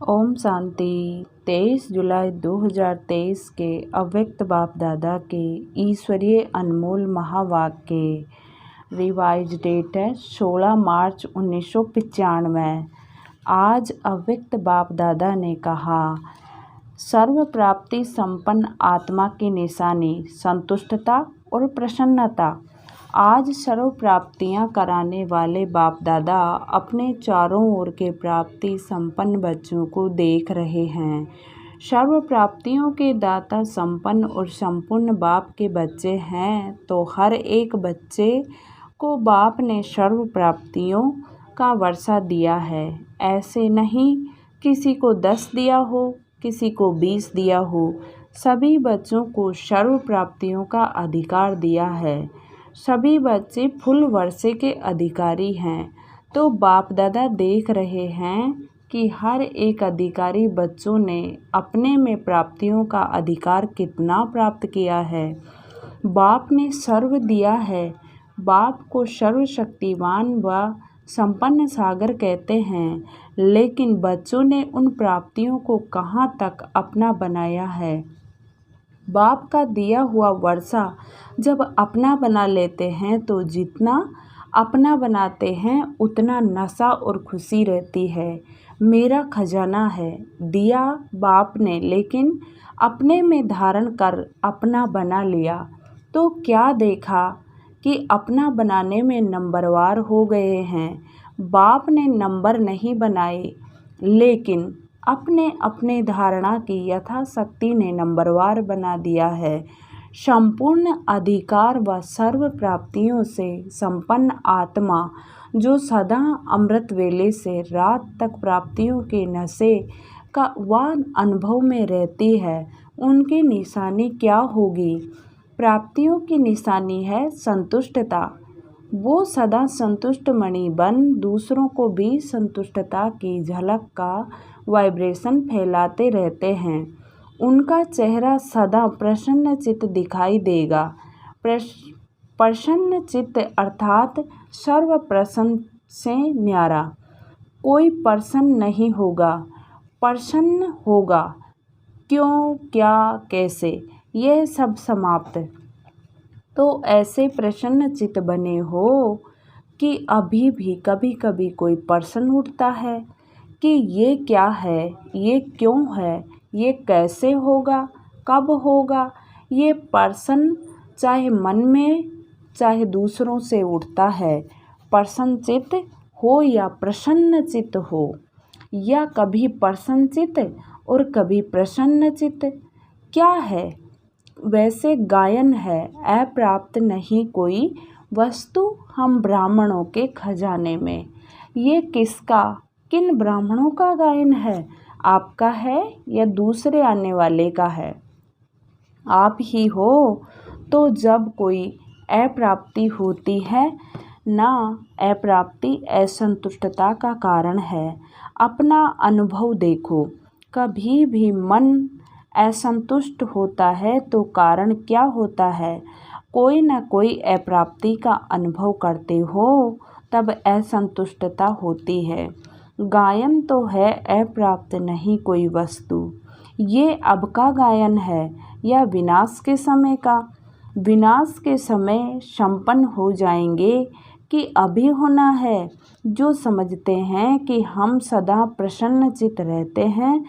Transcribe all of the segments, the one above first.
ओम शांति। 23 जुलाई 2023 के अव्यक्त बाप दादा के ईश्वरीय अनमोल महावाक्य। रिवाइज डेट है 16 मार्च 1995। आज अव्यक्त बाप दादा ने कहा, सर्व प्राप्ति संपन्न आत्मा की निशानी संतुष्टता और प्रसन्नता। आज सर्व प्राप्तियां कराने वाले बाप दादा अपने चारों ओर के प्राप्ति संपन्न बच्चों को देख रहे हैं। सर्व प्राप्तियों के दाता संपन्न और संपूर्ण बाप के बच्चे हैं, तो हर एक बच्चे को बाप ने सर्व प्राप्तियों का वर्षा दिया है। ऐसे नहीं किसी को 10 दिया हो, किसी को 20 दिया हो, सभी बच्चों को सर्व प्राप्तियों का अधिकार दिया है। सभी बच्चे फुल वर्षे के अधिकारी हैं, तो बाप दादा देख रहे हैं कि हर एक अधिकारी बच्चों ने अपने में प्राप्तियों का अधिकार कितना प्राप्त किया है। बाप ने सर्व दिया है। बाप को सर्वशक्तिवान व संपन्न सागर कहते हैं, लेकिन बच्चों ने उन प्राप्तियों को कहाँ तक अपना बनाया है। बाप का दिया हुआ वर्षा जब अपना बना लेते हैं तो जितना अपना बनाते हैं उतना नशा और खुशी रहती है। मेरा खजाना है, दिया बाप ने, लेकिन अपने में धारण कर अपना बना लिया तो क्या देखा कि अपना बनाने में नंबरवार हो गए हैं। बाप ने नंबर नहीं बनाए, लेकिन अपने अपने धारणा की यथाशक्ति ने नंबरवार बना दिया है। संपूर्ण अधिकार व सर्व प्राप्तियों से संपन्न आत्मा जो सदा अमृत वेले से रात तक प्राप्तियों के नशे का व अनुभव में रहती है, उनकी निशानी क्या होगी। प्राप्तियों की निशानी है संतुष्टता। वो सदा संतुष्ट मणि बन दूसरों को भी संतुष्टता की झलक का वाइब्रेशन फैलाते रहते हैं। उनका चेहरा सदा प्रसन्न चित्त दिखाई देगा। प्रसन्न चित्त अर्थात सर्व प्रसन्न से न्यारा। कोई प्रसन्न नहीं होगा, प्रसन्न होगा। क्यों, क्या, कैसे, यह सब समाप्त। तो ऐसे प्रसन्न चित्त बने हो कि अभी भी कभी कभी कोई प्रश्न उठता है कि ये क्या है, ये क्यों है, ये कैसे होगा, कब होगा। ये प्रश्न चाहे मन में चाहे दूसरों से उठता है। प्रसन्न चित्त हो या प्रसन्न चित्त हो, या कभी प्रसन्न चित्त और कभी प्रसन्न चित्त, क्या है। वैसे गायन है, अप्राप्त नहीं कोई वस्तु हम ब्राह्मणों के खजाने में। ये किसका, किन ब्राह्मणों का गायन है, आपका है या दूसरे आने वाले का है। आप ही हो। तो जब कोई अप्राप्ति होती है ना, अप्राप्ति असंतुष्टता का कारण है। अपना अनुभव देखो, कभी भी मन असंतुष्ट होता है तो कारण क्या होता है। कोई न कोई अप्राप्ति का अनुभव करते हो तब असंतुष्टता होती है। गायन तो है अप्राप्त नहीं कोई वस्तु। ये अब का गायन है या विनाश के समय का। विनाश के समय संपन्न हो जाएंगे कि अभी होना है। जो समझते हैं कि हम सदा प्रसन्न चित्त रहते हैं,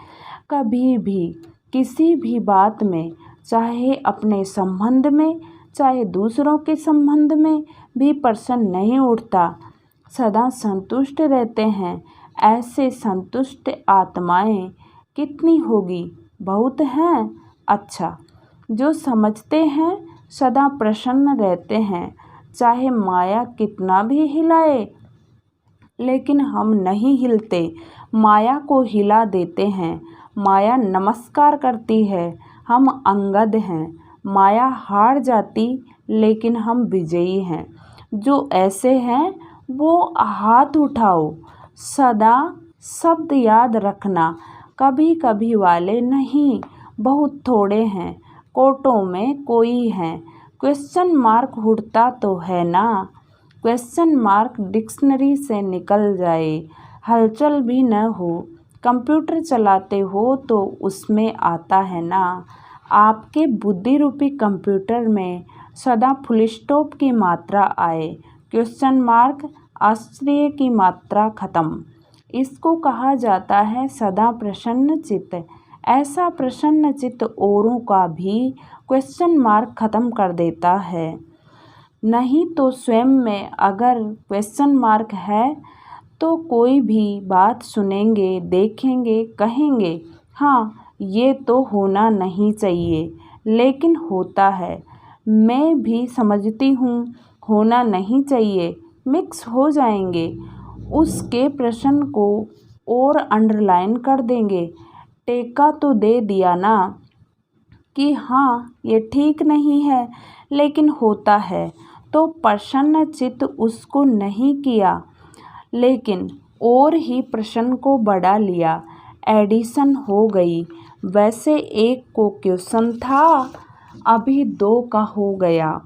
कभी भी किसी भी बात में, चाहे अपने संबंध में चाहे दूसरों के संबंध में भी प्रश्न नहीं उठता, सदा संतुष्ट रहते हैं। ऐसे संतुष्ट आत्माएं कितनी होगी, बहुत हैं। अच्छा, जो समझते हैं सदा प्रसन्न रहते हैं, चाहे माया कितना भी हिलाए। लेकिन हम नहीं हिलते, माया को हिला देते हैं। माया नमस्कार करती है, हम अंगद हैं। माया हार जाती, लेकिन हम विजयी हैं। जो ऐसे हैं वो हाथ उठाओ। सदा शब्द याद रखना, कभी कभी वाले नहीं, बहुत थोड़े हैं। कोटों में कोई है। क्वेश्चन मार्क उठता तो है ना। क्वेश्चन मार्क डिक्शनरी से निकल जाए, हलचल भी न हो, कंप्यूटर चलाते हो तो उसमें आता है ना। आपके बुद्धि रूपी कंप्यूटर में सदा फुल स्टॉप की मात्रा आए, क्वेश्चन मार्क, आश्चर्य की मात्रा खत्म। इसको कहा जाता है सदा प्रसन्न चित्त। ऐसा प्रसन्न चित्त औरों का भी क्वेश्चन मार्क खत्म कर देता है। नहीं तो स्वयं में अगर क्वेश्चन मार्क है तो कोई भी बात सुनेंगे, देखेंगे, कहेंगे हाँ ये तो होना नहीं चाहिए, लेकिन होता है। मैं भी समझती हूँ होना नहीं चाहिए, मिक्स हो जाएंगे, उसके प्रश्न को और अंडरलाइन कर देंगे। टेका तो दे दिया ना कि हाँ ये ठीक नहीं है, लेकिन होता है, तो प्रसन्न चित्त उसको नहीं किया, लेकिन और ही प्रश्न को बढ़ा लिया। एडिशन हो गई। वैसे एक को क्वेश्चन था, अभी 2 का हो गया,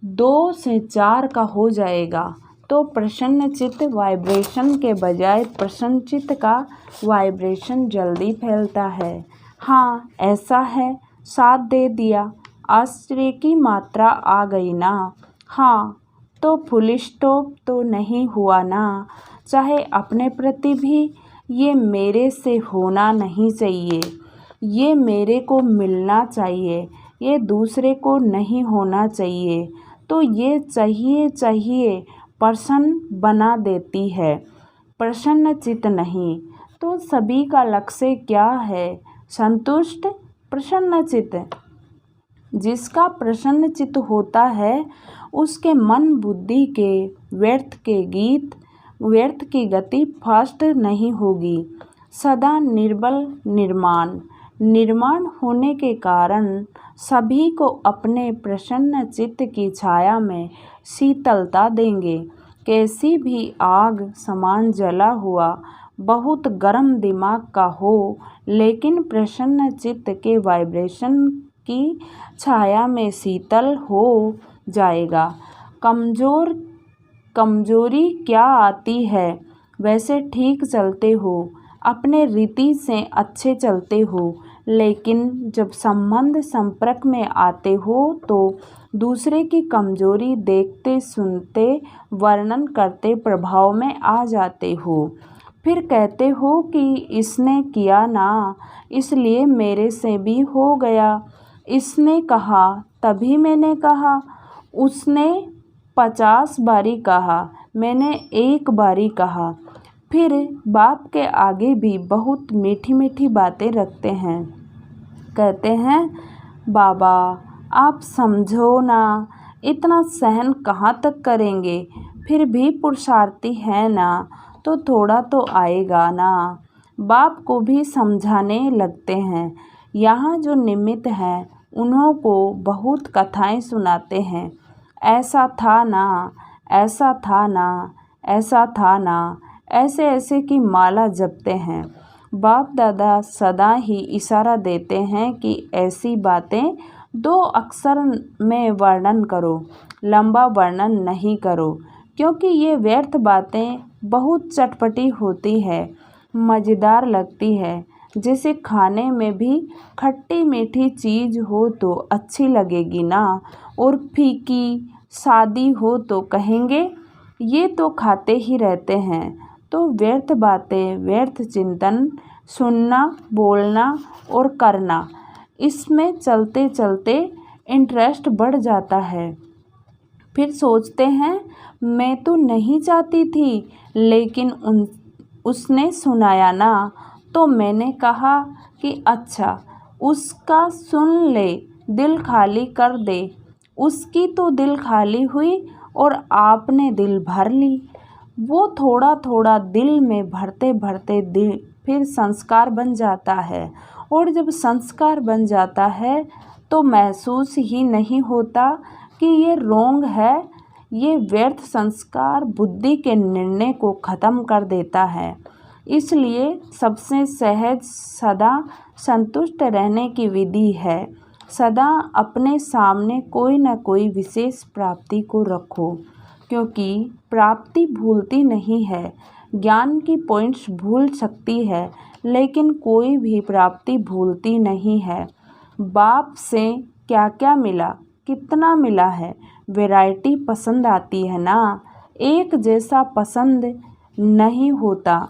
2 से 4 का हो जाएगा। तो प्रसन्न चित्त वाइब्रेशन के बजाय प्रसन्न चित्त का वाइब्रेशन जल्दी फैलता है। हाँ ऐसा है, साथ दे दिया, आश्चर्य की मात्रा आ गई ना। हाँ तो फुल स्टॉप तो नहीं हुआ ना। चाहे अपने प्रति भी ये मेरे से होना नहीं चाहिए, ये मेरे को मिलना चाहिए, ये दूसरे को नहीं होना चाहिए, तो ये चाहिए चाहिए प्रसन्न बना देती है, प्रसन्न चित्त नहीं। तो सभी का लक्ष्य क्या है? संतुष्ट प्रसन्न चित्त। जिसका प्रसन्न चित्त होता है उसके मन बुद्धि के व्यर्थ की गति फास्ट नहीं होगी। सदा निर्बल निर्माण होने के कारण सभी को अपने प्रसन्न चित्त की छाया में शीतलता देंगे। कैसी भी आग समान जला हुआ बहुत गर्म दिमाग का हो, लेकिन प्रसन्न चित्त के वाइब्रेशन की छाया में शीतल हो जाएगा। कमजोरी क्या आती है? वैसे ठीक चलते हो, अपने रीति से अच्छे चलते हो, लेकिन जब संबंध संपर्क में आते हो तो दूसरे की कमजोरी देखते सुनते वर्णन करते प्रभाव में आ जाते हो। फिर कहते हो कि इसने किया ना, इसलिए मेरे से भी हो गया। इसने कहा तभी मैंने कहा, उसने 50 बारी कहा, मैंने 1 बारी कहा। फिर बाप के आगे भी बहुत मीठी मीठी बातें रखते हैं। कहते हैं बाबा आप समझो ना, इतना सहन कहाँ तक करेंगे, फिर भी पुरुषार्थी है ना, तो थोड़ा तो आएगा ना। बाप को भी समझाने लगते हैं। यहाँ जो निमित्त हैं उन्हों को बहुत कथाएं सुनाते हैं। ऐसा था ना, ऐसा था ना, ऐसा था ना, ऐसे ऐसे की माला जपते हैं। बाप दादा सदा ही इशारा देते हैं कि ऐसी बातें 2 अक्षर में वर्णन करो, लंबा वर्णन नहीं करो, क्योंकि ये व्यर्थ बातें बहुत चटपटी होती है, मज़ेदार लगती है। जैसे खाने में भी खट्टी मीठी चीज़ हो तो अच्छी लगेगी ना, और फीकी सादी हो तो कहेंगे ये तो खाते ही रहते हैं। तो व्यर्थ बातें, व्यर्थ चिंतन, सुनना, बोलना और करना, इसमें चलते चलते इंटरेस्ट बढ़ जाता है। फिर सोचते हैं मैं तो नहीं चाहती थी, लेकिन उसने सुनाया ना, तो मैंने कहा कि अच्छा उसका सुन ले, दिल खाली कर दे। उसकी तो दिल खाली हुई और आपने दिल भर ली। वो थोड़ा थोड़ा दिल में भरते भरते दिल फिर संस्कार बन जाता है, और जब संस्कार बन जाता है तो महसूस ही नहीं होता कि ये रोंग है। ये व्यर्थ संस्कार बुद्धि के निर्णय को ख़त्म कर देता है। इसलिए सबसे सहज सदा संतुष्ट रहने की विधि है। सदा अपने सामने कोई न कोई विशेष प्राप्ति को रखो, क्योंकि प्राप्ति भूलती नहीं है। ज्ञान की पॉइंट्स भूल सकती है, लेकिन कोई भी प्राप्ति भूलती नहीं है। बाप से क्या क्या मिला, कितना मिला है, वैरायटी पसंद आती है ना। एक जैसा पसंद नहीं होता।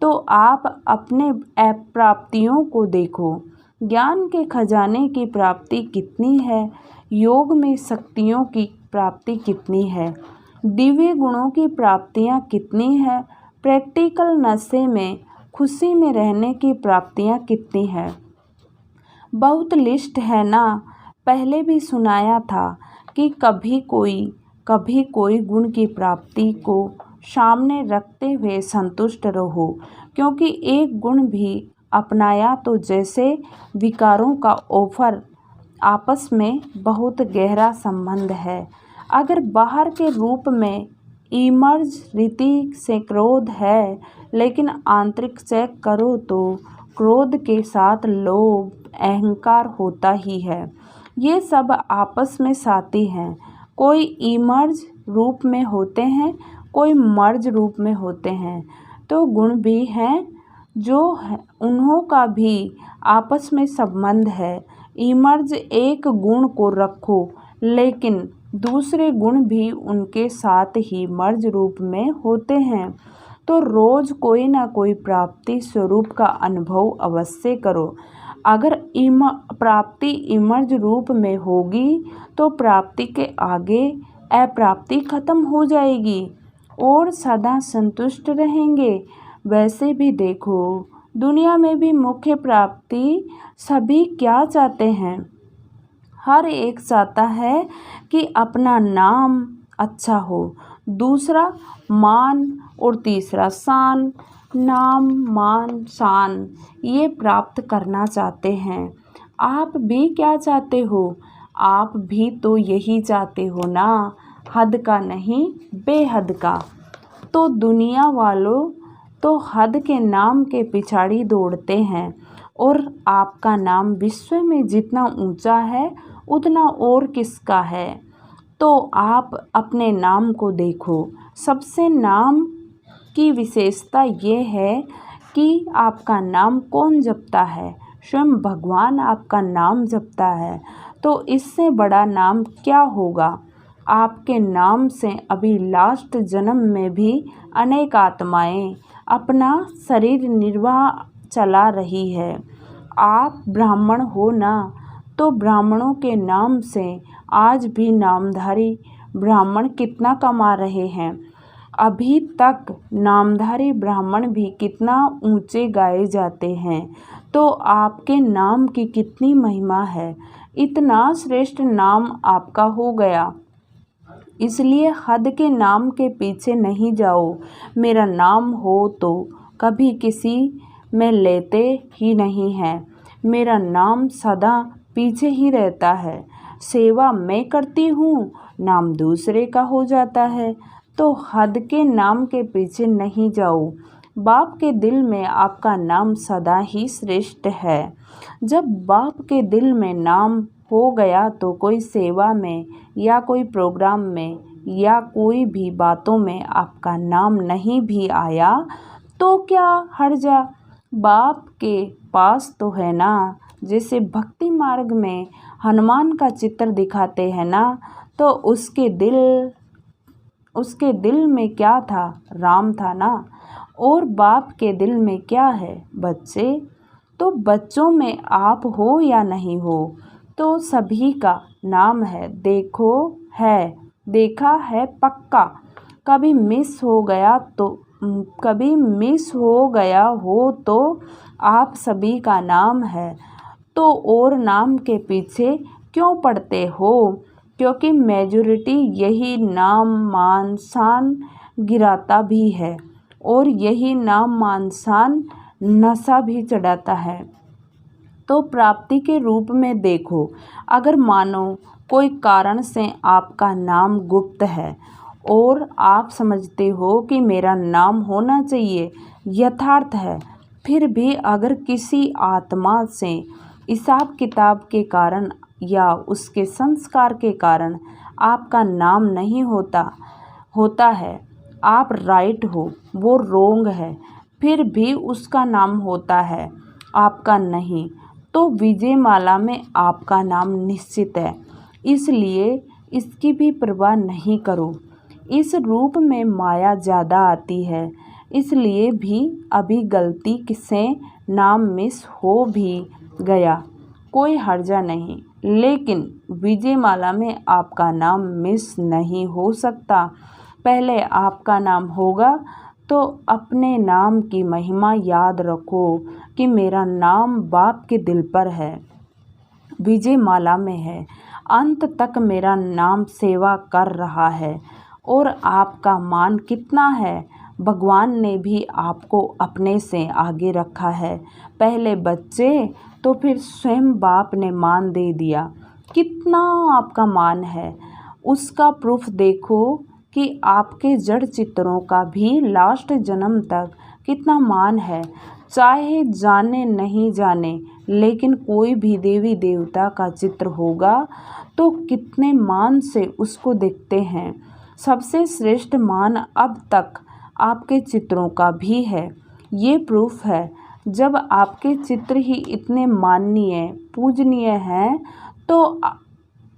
तो आप अपने प्राप्तियों को देखो। ज्ञान के खजाने की प्राप्ति कितनी है, योग में शक्तियों की प्राप्ति कितनी है, दिव्य गुणों की प्राप्तियां कितनी है, प्रैक्टिकल नशे में खुशी में रहने की प्राप्तियां कितनी है। बहुत लिस्ट है ना। पहले भी सुनाया था कि कभी कोई गुण की प्राप्ति को सामने रखते हुए संतुष्ट रहो, क्योंकि एक गुण भी अपनाया तो जैसे विकारों का ऑफर आपस में बहुत गहरा संबंध है। अगर बाहर के रूप में इमर्ज रीति से क्रोध है, लेकिन आंतरिक चेक करो तो क्रोध के साथ लोभ अहंकार होता ही है। ये सब आपस में साथी हैं। कोई इमर्ज रूप में होते हैं, कोई मर्ज रूप में होते हैं। तो गुण भी हैं जो उन्हों का भी आपस में संबंध है। इमर्ज एक गुण को रखो, लेकिन दूसरे गुण भी उनके साथ ही मर्ज रूप में होते हैं। तो रोज कोई ना कोई प्राप्ति स्वरूप का अनुभव अवश्य करो। अगर प्राप्ति इमर्ज रूप में होगी तो प्राप्ति के आगे अप्राप्ति खत्म हो जाएगी और सदा संतुष्ट रहेंगे। वैसे भी देखो, दुनिया में भी मुख्य प्राप्ति सभी क्या चाहते हैं? हर एक चाहता है कि अपना नाम अच्छा हो, दूसरा मान और तीसरा शान। नाम मान शान ये प्राप्त करना चाहते हैं। आप भी क्या चाहते हो? आप भी तो यही चाहते हो ना, हद का नहीं बेहद का। तो दुनिया वालों तो हद के नाम के पिछाड़ी दौड़ते हैं, और आपका नाम विश्व में जितना ऊंचा है उतना और किसका है। तो आप अपने नाम को देखो। सबसे नाम की विशेषता ये है कि आपका नाम कौन जपता है? स्वयं भगवान आपका नाम जपता है। तो इससे बड़ा नाम क्या होगा? आपके नाम से अभी लास्ट जन्म में भी अनेक आत्माएं अपना शरीर निर्वाह चला रही है। आप ब्राह्मण हो ना, तो ब्राह्मणों के नाम से आज भी नामधारी ब्राह्मण कितना कमा रहे हैं। अभी तक नामधारी ब्राह्मण भी कितना ऊंचे गाए जाते हैं। तो आपके नाम की कितनी महिमा है। इतना श्रेष्ठ नाम आपका हो गया। इसलिए हद के नाम के पीछे नहीं जाओ। मेरा नाम हो तो कभी किसी में लेते ही नहीं है। मेरा नाम सदा पीछे ही रहता है। सेवा मैं करती हूँ, नाम दूसरे का हो जाता है। तो हद के नाम के पीछे नहीं जाओ। बाप के दिल में आपका नाम सदा ही श्रेष्ठ है। जब बाप के दिल में नाम हो गया तो कोई सेवा में या कोई प्रोग्राम में या कोई भी बातों में आपका नाम नहीं भी आया तो क्या हर्जा। बाप के पास तो है ना। जैसे भक्ति मार्ग में हनुमान का चित्र दिखाते हैं ना, तो उसके दिल में क्या था? राम था ना। और बाप के दिल में क्या है? बच्चे। तो बच्चों में आप हो या नहीं हो, तो सभी का नाम है। देखा है पक्का। कभी मिस हो गया हो तो आप सभी का नाम है। तो और नाम के पीछे क्यों पड़ते हो? क्योंकि मेजॉरिटी यही नाम मान शान गिराता भी है, और यही नाम मान शान नशा भी चढ़ाता है। तो प्राप्ति के रूप में देखो, अगर मानो कोई कारण से आपका नाम गुप्त है और आप समझते हो कि मेरा नाम होना चाहिए, यथार्थ है, फिर भी अगर किसी आत्मा से हिसाब किताब के कारण या उसके संस्कार के कारण आपका नाम नहीं होता है, आप राइट हो, वो रोंग है, फिर भी उसका नाम होता है, आपका नहीं। तो विजयमाला में आपका नाम निश्चित है, इसलिए इसकी भी परवाह नहीं करो। इस रूप में माया ज़्यादा आती है, इसलिए भी अभी गलती से नाम मिस हो भी गया, कोई हर्जा नहीं। लेकिन विजयमाला में आपका नाम मिस नहीं हो सकता। पहले आपका नाम होगा तो अपने नाम की महिमा याद रखो कि मेरा नाम बाप के दिल पर है, विजयमाला में है, अंत तक मेरा नाम सेवा कर रहा है। और आपका मान कितना है, भगवान ने भी आपको अपने से आगे रखा है। पहले बच्चे तो फिर स्वयं बाप ने मान दे दिया। कितना आपका मान है, उसका प्रूफ देखो कि आपके जड़ चित्रों का भी लास्ट जन्म तक कितना मान है। चाहे जाने नहीं जाने, लेकिन कोई भी देवी देवता का चित्र होगा तो कितने मान से उसको देखते हैं। सबसे श्रेष्ठ मान अब तक आपके चित्रों का भी है। ये प्रूफ है, जब आपके चित्र ही इतने माननीय पूजनीय हैं तो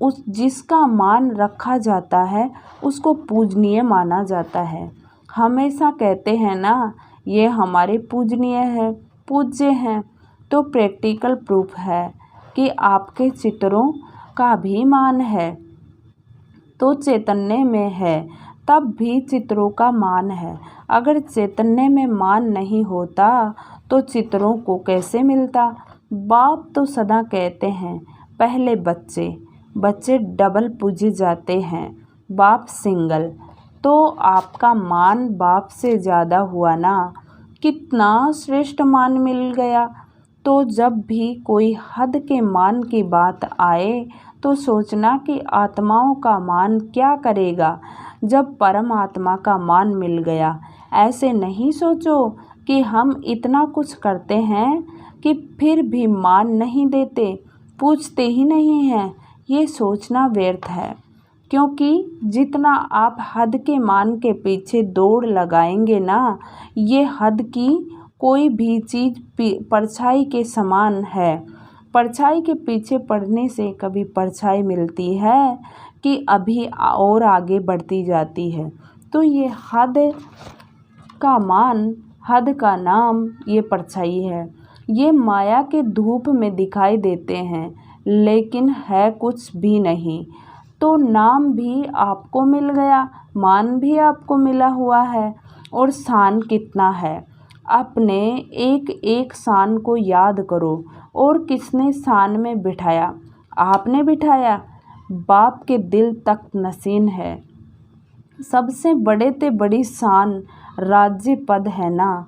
उस जिसका मान रखा जाता है उसको पूजनीय माना जाता है। हमेशा कहते हैं ना, ये हमारे पूजनीय है, पूज्य हैं। तो प्रैक्टिकल प्रूफ है कि आपके चित्रों का भी मान है। तो चैतन्य में है, तब भी चित्रों का मान है। अगर चैतन्य में मान नहीं होता तो चित्रों को कैसे मिलता। बाप तो सदा कहते हैं, पहले बच्चे डबल पूजे जाते हैं, बाप सिंगल। तो आपका मान बाप से ज़्यादा हुआ ना, कितना श्रेष्ठ मान मिल गया। तो जब भी कोई हद के मान की बात आए तो सोचना कि आत्माओं का मान क्या करेगा जब परमात्मा का मान मिल गया। ऐसे नहीं सोचो कि हम इतना कुछ करते हैं कि फिर भी मान नहीं देते, पूछते ही नहीं हैं। ये सोचना व्यर्थ है, क्योंकि जितना आप हद के मान के पीछे दौड़ लगाएंगे ना, ये हद की कोई भी चीज़ परछाई के समान है। परछाई के पीछे पड़ने से कभी परछाई मिलती है कि अभी और आगे बढ़ती जाती है। तो ये हद का मान, हद का नाम, ये परछाई है। ये माया के धूप में दिखाई देते हैं, लेकिन है कुछ भी नहीं। तो नाम भी आपको मिल गया, मान भी आपको मिला हुआ है। और शान कितना है, अपने एक एक शान को याद करो। और किसने शान में बिठाया, आपने बिठाया। बाप के दिल तक नसीन है। सबसे बड़े ते बड़ी शान राज्य पद है ना,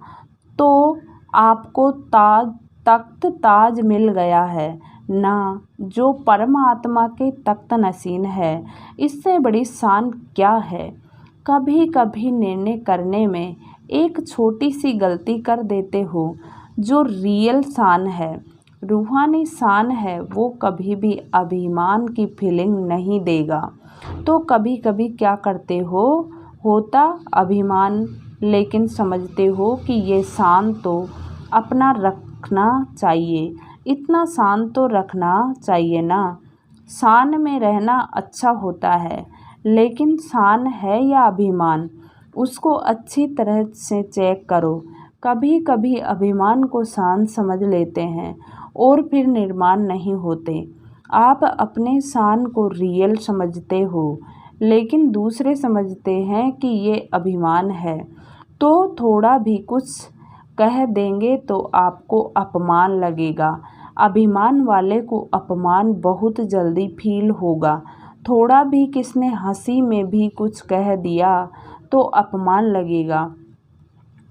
तो आपको तख्त ताज मिल गया है ना, जो परमात्मा के तख्त नसीन है। इससे बड़ी शान क्या है। कभी कभी निर्णय करने में एक छोटी सी गलती कर देते हो, जो रियल शान है, रूहानी शान है, वो कभी भी अभिमान की फीलिंग नहीं देगा। तो कभी कभी क्या करते हो, होता अभिमान, लेकिन समझते हो कि ये शान तो अपना रखना चाहिए, इतना शान तो रखना चाहिए ना। शान में रहना अच्छा होता है, लेकिन शान है या अभिमान, उसको अच्छी तरह से चेक करो। कभी कभी अभिमान को शान समझ लेते हैं और फिर निर्माण नहीं होते। आप अपने शान को रियल समझते हो, लेकिन दूसरे समझते हैं कि ये अभिमान है। तो थोड़ा भी कुछ कह देंगे तो आपको अपमान लगेगा। अभिमान वाले को अपमान बहुत जल्दी फील होगा। थोड़ा भी किसने हंसी में भी कुछ कह दिया तो अपमान लगेगा।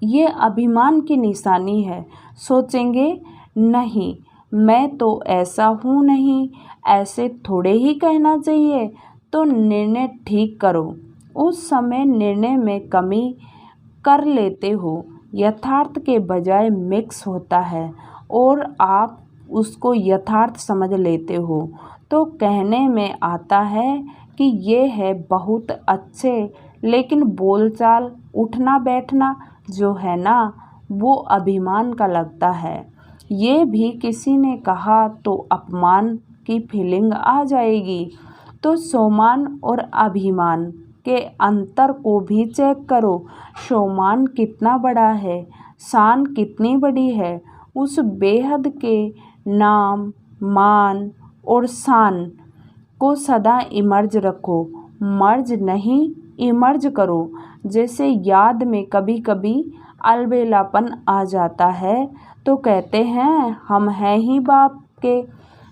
ये अभिमान की निशानी है। सोचेंगे, नहीं मैं तो ऐसा हूँ नहीं, ऐसे थोड़े ही कहना चाहिए। तो निर्णय ठीक करो। उस समय निर्णय में कमी कर लेते हो, यथार्थ के बजाय मिक्स होता है और आप उसको यथार्थ समझ लेते हो। तो कहने में आता है कि ये है बहुत अच्छे, लेकिन बोलचाल, उठना बैठना जो है ना, वो अभिमान का लगता है। ये भी किसी ने कहा तो अपमान की फीलिंग आ जाएगी। तो सोमान और अभिमान के अंतर को भी चेक करो। सोमान कितना बड़ा है, शान कितनी बड़ी है। उस बेहद के नाम, मान और शान को सदा इमर्ज रखो, मर्ज नहीं इमर्ज करो। जैसे याद में कभी कभी अलबेलापन आ जाता है तो कहते हैं हम हैं ही बाप के,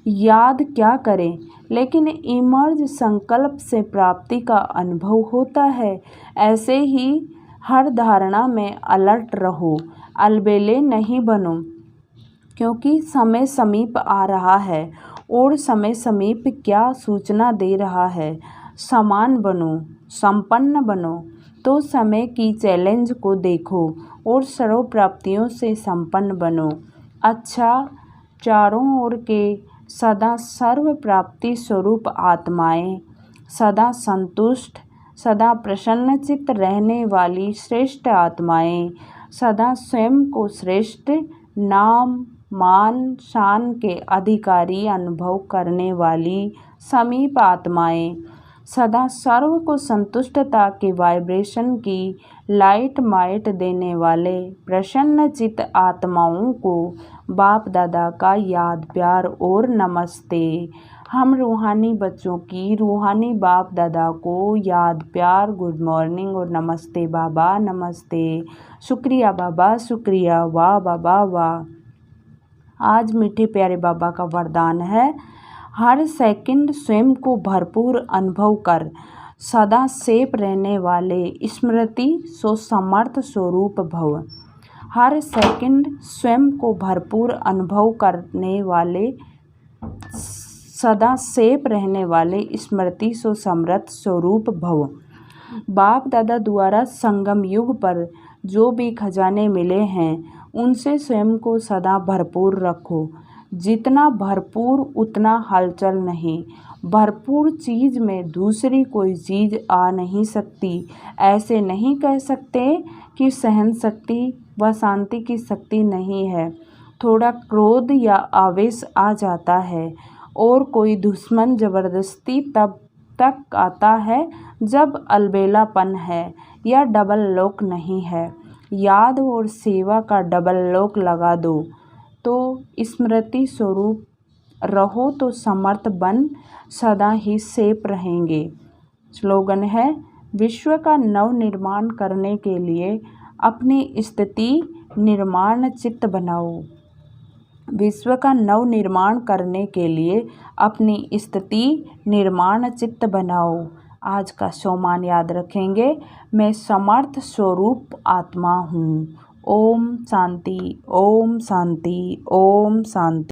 याद क्या करें, लेकिन इमर्ज संकल्प से प्राप्ति का अनुभव होता है। ऐसे ही हर धारणा में अलर्ट रहो, अलबेले नहीं बनो, क्योंकि समय समीप आ रहा है और समय समीप क्या सूचना दे रहा है। समान बनो, संपन्न बनो, तो समय की चैलेंज को देखो और सर्व प्राप्तियों से संपन्न बनो। अच्छा, चारों ओर के सदा सर्व प्राप्ति स्वरूप आत्माएं, सदा संतुष्ट, सदा प्रसन्नचित्त रहने वाली श्रेष्ठ आत्माएं, सदा स्वयं को श्रेष्ठ, नाम मान शान के अधिकारी अनुभव करने वाली समीप आत्माएं, सदा सर्व को संतुष्टता के वाइब्रेशन की लाइट माइट देने वाले प्रसन्नचित्त आत्माओं को बाप दादा का याद प्यार और नमस्ते। हम रूहानी बच्चों की रूहानी बाप दादा को याद प्यार, गुड मॉर्निंग और नमस्ते बाबा, नमस्ते, शुक्रिया बाबा, शुक्रिया, वाह बाबा वाह। आज मीठे प्यारे बाबा का वरदान है, हर सेकंड स्वयं को भरपूर अनुभव कर, सदा सेफ रहने वाले स्मृति सो समर्थ स्वरूप भव। हर सेकंड स्वयं को भरपूर अनुभव करने वाले, सदा सेफ रहने वाले स्मृति सो समर्थ स्वरूप भव। बाप दादा द्वारा संगम युग पर जो भी खजाने मिले हैं उनसे स्वयं को सदा भरपूर रखो। जितना भरपूर उतना हलचल नहीं। भरपूर चीज़ में दूसरी कोई चीज़ आ नहीं सकती। ऐसे नहीं कह सकते कि सहन शक्ति व शांति की शक्ति नहीं है। थोड़ा क्रोध या आवेश आ जाता है और कोई दुश्मन ज़बरदस्ती तब तक आता है जब अलबेलापन है या डबल लॉक नहीं है। याद और सेवा का डबल लॉक लगा दो तो स्मृति स्वरूप रहो तो समर्थ बन सदा ही सेफ रहेंगे। स्लोगन है, विश्व का नव निर्माण करने के लिए अपनी स्थिति निर्माण चित्त बनाओ। विश्व का नव निर्माण करने के लिए अपनी स्थिति निर्माण चित्त बनाओ। आज का सोमान याद रखेंगे, मैं समर्थ स्वरूप आत्मा हूँ। ओम शांति, ओम शांति, ओम शांति।